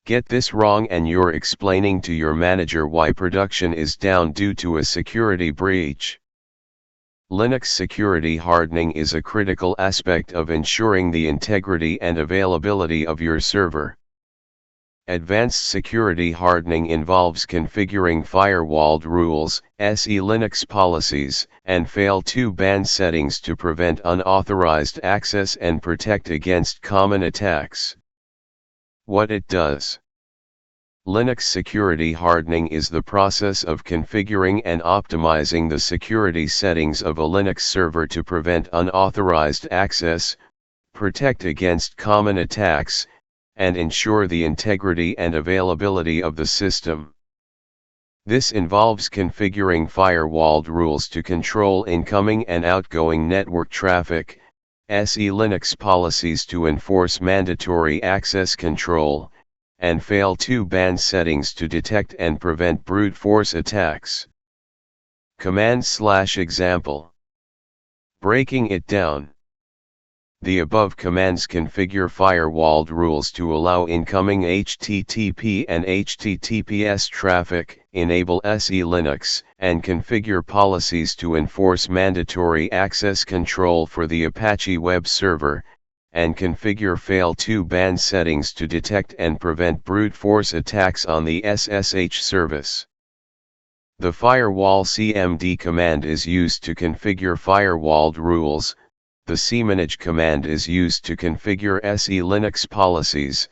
Get this wrong and you're explaining to your manager why production is down due to a security breach. Linux security hardening is a critical aspect of ensuring the integrity and availability of your server. Advanced security hardening involves configuring firewalled rules, SELinux policies, and fail2ban settings to prevent unauthorized access and protect against common attacks. What it does. Linux security hardening is the process of configuring and optimizing the security settings of a Linux server to prevent unauthorized access, protect against common attacks, and ensure the integrity and availability of the system. This involves configuring firewalled rules to control incoming and outgoing network traffic, SELinux policies to enforce mandatory access control, and fail2ban settings to detect and prevent brute force attacks. Command/example. Breaking it down. The above commands configure firewalled rules to allow incoming HTTP and HTTPS traffic, enable SELinux, and configure policies to enforce mandatory access control for the Apache web server, and configure fail2ban settings to detect and prevent brute force attacks on the SSH service. The firewall cmd command is used to configure firewalled rules. The cmanage command is used to configure SELinux policies,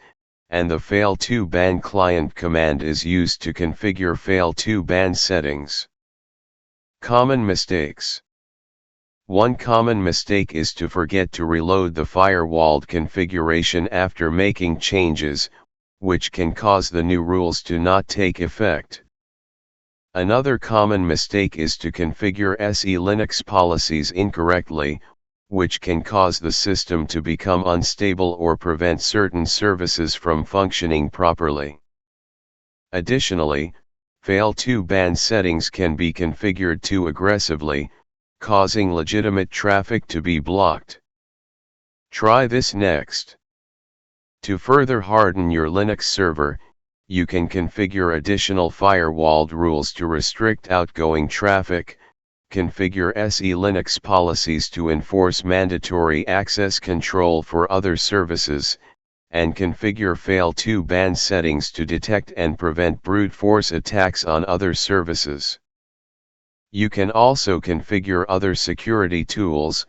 and the fail2ban client command is used to configure fail2ban settings. Common mistakes. One common mistake is to forget to reload the firewalled configuration after making changes, which can cause the new rules to not take effect. Another common mistake is to configure SELinux policies incorrectly, which can cause the system to become unstable or prevent certain services from functioning properly. Additionally, fail2ban settings can be configured too aggressively, causing legitimate traffic to be blocked. Try this next. To further harden your Linux server, you can configure additional firewalled rules to restrict outgoing traffic, configure SELinux policies to enforce mandatory access control for other services, and configure fail2ban settings to detect and prevent brute force attacks on other services. You can also configure other security tools,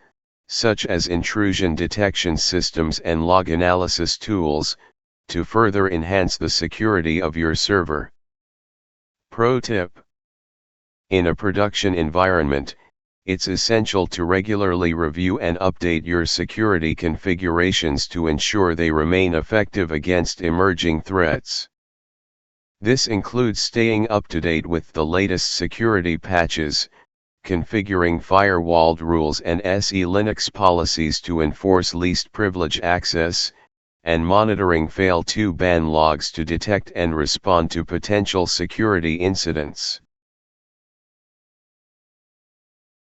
such as intrusion detection systems and log analysis tools, to further enhance the security of your server. Pro tip. In a production environment, it's essential to regularly review and update your security configurations to ensure they remain effective against emerging threats. This includes staying up to date with the latest security patches, configuring firewalled rules and SELinux policies to enforce least privilege access, and monitoring fail2ban logs to detect and respond to potential security incidents.